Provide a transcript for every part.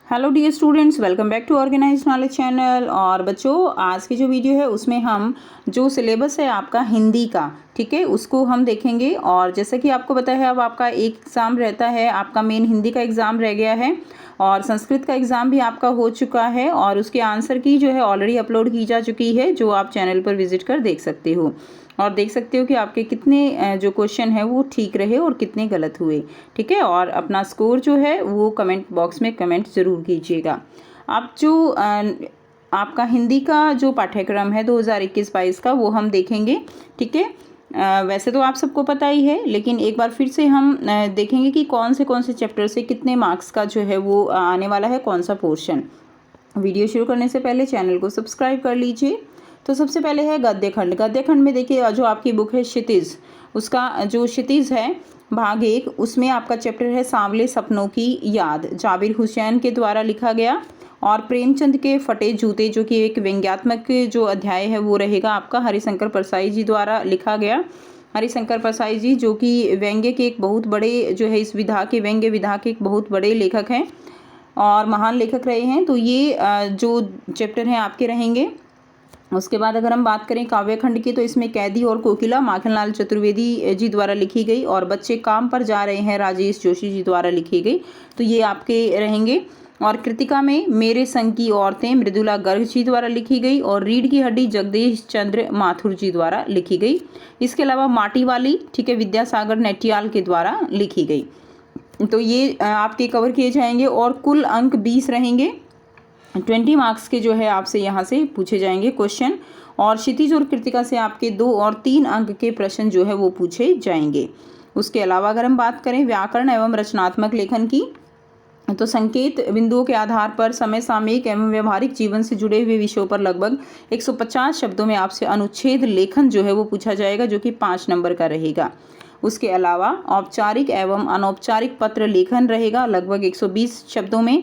Hello dear students, welcome back to organise knowledge channel. और बच्चों, आज की जो वीडियो है उसमें हम जो सिलेबस है आपका हिंदी का, ठीक है, उसको हम देखेंगे। और जैसा कि आपको पता है अब आपका एक एग्ज़ाम रहता है, आपका मेन हिंदी का एग्ज़ाम रह गया है और संस्कृत का एग्ज़ाम भी आपका हो चुका है और उसके आंसर की जो है ऑलरेडी अपलोड की जा चुकी है, जो आप चैनल पर विजिट कर देख सकते हो और देख सकते हो कि आपके कितने जो क्वेश्चन है वो ठीक रहे और कितने गलत हुए, ठीक है। और अपना स्कोर जो है वो कमेंट बॉक्स में कमेंट ज़रूर कीजिएगा। आप जो आपका हिंदी का जो पाठ्यक्रम है 2021-22 का वो हम देखेंगे, ठीक है। वैसे तो आप सबको पता ही है, लेकिन एक बार फिर से हम देखेंगे कि कौन से चैप्टर से कितने मार्क्स का जो है वो आने वाला है, कौन सा पोर्शन। वीडियो शुरू करने से पहले चैनल को सब्सक्राइब कर लीजिए। तो सबसे पहले है गद्य खंड। गद्य खंड में देखिए, जो आपकी बुक है क्षितिज, उसका जो क्षितिज है भाग 1, उसमें आपका चैप्टर है सांवले सपनों की याद, जाबिर हुसैन के द्वारा लिखा गया। और प्रेमचंद के फटे जूते, जो कि एक व्यंग्यात्मक जो अध्याय है वो रहेगा आपका, हरिशंकर परसाई जी द्वारा लिखा गया। हरिशंकर परसाई जी जो कि व्यंग्य के एक बहुत बड़े जो है इस विधा के, व्यंग्य विधा के एक बहुत बड़े लेखक हैं और महान लेखक रहे हैं। तो ये जो चैप्टर हैं आपके रहेंगे। उसके बाद अगर हम बात करें काव्यखंड की, तो इसमें कैदी और कोकिला माखनलाल चतुर्वेदी जी द्वारा लिखी गई और बच्चे काम पर जा रहे हैं राजेश जोशी जी द्वारा लिखी गई, तो ये आपके रहेंगे। और कृतिका में मेरे संग की औरतें मृदुला गर्ग जी द्वारा लिखी गई और रीढ़ की हड्डी जगदीश चंद्र माथुर जी द्वारा लिखी गई। इसके अलावा माटी वाली, ठीक है, विद्यासागर नेटियाल के द्वारा लिखी गई। तो ये आपके कवर किए जाएंगे और कुल अंक 20 रहेंगे। 20 मार्क्स के जो है आपसे यहाँ से पूछे जाएंगे क्वेश्चन। और क्षितिज और कृतिका से आपके 2 और 3 अंक के प्रश्न जो है वो पूछे जाएंगे। उसके अलावा अगर हम बात करें व्याकरण एवं रचनात्मक लेखन की, तो संकेत बिंदुओं के आधार पर समय सामयिक एवं व्यवहारिक जीवन से जुड़े हुए विषयों पर लगभग 150 शब्दों में आपसे अनुच्छेद लेखन जो है वो पूछा जाएगा, जो कि 5 नंबर का रहेगा। उसके अलावा औपचारिक एवं अनौपचारिक पत्र लेखन रहेगा लगभग 120 शब्दों में,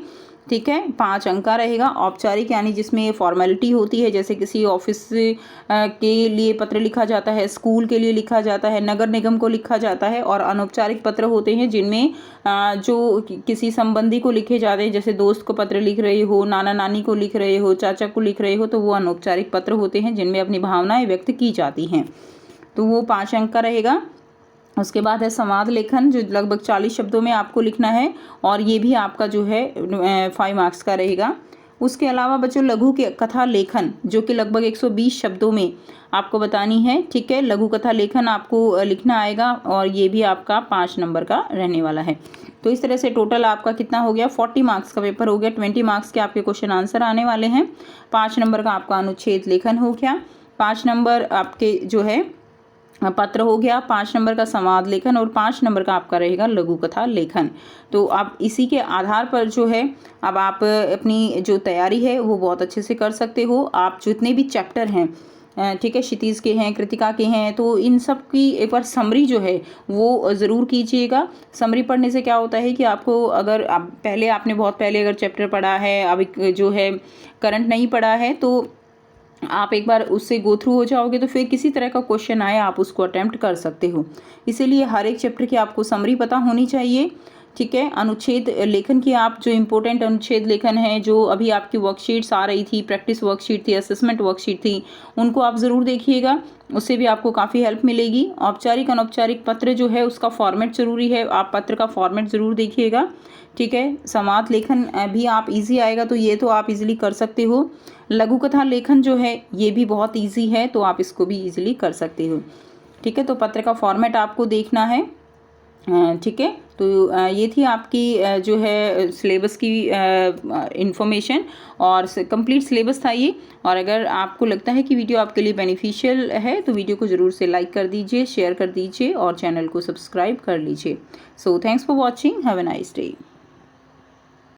ठीक है, 5 अंक का रहेगा। औपचारिक यानी जिसमें फॉर्मेलिटी होती है, जैसे किसी ऑफिस के लिए पत्र लिखा जाता है, स्कूल के लिए लिखा जाता है, नगर निगम को लिखा जाता है। और अनौपचारिक पत्र होते हैं जिनमें जो किसी संबंधी को लिखे जाते हैं, जैसे दोस्त को पत्र लिख रहे हो, नाना नानी को लिख रहे हो, चाचा को लिख रहे हो, तो वो अनौपचारिक पत्र होते हैं जिनमें अपनी भावनाएं व्यक्त की जाती हैं, तो वो 5 अंक का रहेगा। उसके बाद है संवाद लेखन, जो लगभग 40 शब्दों में आपको लिखना है और ये भी आपका जो है 5 मार्क्स का रहेगा। उसके अलावा बच्चों लघु के कथा लेखन, जो कि लगभग 120 शब्दों में आपको बतानी है, ठीक है, लघु कथा लेखन आपको लिखना आएगा और ये भी आपका 5 नंबर का रहने वाला है। तो इस तरह से टोटल आपका कितना हो गया, 40 मार्क्स का पेपर हो गया। 20 मार्क्स के आपके क्वेश्चन आंसर आने वाले हैं। 5 नंबर का आपका अनुच्छेद लेखन हो गया, 5 नंबर आपके जो है पत्र हो गया, 5 नंबर का संवाद लेखन और 5 नंबर का आपका रहेगा लघु कथा लेखन। तो आप इसी के आधार पर जो है अब आप अपनी जो तैयारी है वो बहुत अच्छे से कर सकते हो। आप जितने भी चैप्टर हैं, ठीक है, क्षितिज के हैं, कृतिका के हैं, तो इन सब की एक बार समरी जो है वो ज़रूर कीजिएगा। समरी पढ़ने से क्या होता है कि आपको, अगर आप पहले आपने बहुत पहले अगर चैप्टर पढ़ा है, अब जो है करंट नहीं पढ़ा है, तो आप एक बार उससे गो थ्रू हो जाओगे तो फिर किसी तरह का क्वेश्चन आए आप उसको अटेम्प्ट कर सकते हो। इसीलिए हर एक चैप्टर की आपको समरी पता होनी चाहिए, ठीक है। अनुच्छेद लेखन की आप जो इम्पोर्टेंट अनुच्छेद लेखन है, जो अभी आपकी वर्कशीट्स आ रही थी, प्रैक्टिस वर्कशीट थी, असेसमेंट वर्कशीट थी, उनको आप ज़रूर देखिएगा, उससे भी आपको काफ़ी हेल्प मिलेगी। औपचारिक अनौपचारिक पत्र जो है उसका फॉर्मेट ज़रूरी है, आप पत्र का फॉर्मेट ज़रूर देखिएगा, ठीक है। संवाद लेखन भी आप इजी आएगा, तो ये तो आप इजीली कर सकते हो। लघु कथा लेखन जो है ये भी बहुत इजी है, तो आप इसको भी इजीली कर सकते हो, ठीक है। तो पत्र का फॉर्मेट आपको देखना है, ठीक है। तो ये थी आपकी जो है सिलेबस की इंफॉर्मेशन और कंप्लीट सिलेबस था ये। और अगर आपको लगता है कि वीडियो आपके लिए बेनिफिशियल है तो वीडियो को ज़रूर से लाइक कर दीजिए, शेयर कर दीजिए और चैनल को सब्सक्राइब कर लीजिए। So thanks for watching, have a nice day.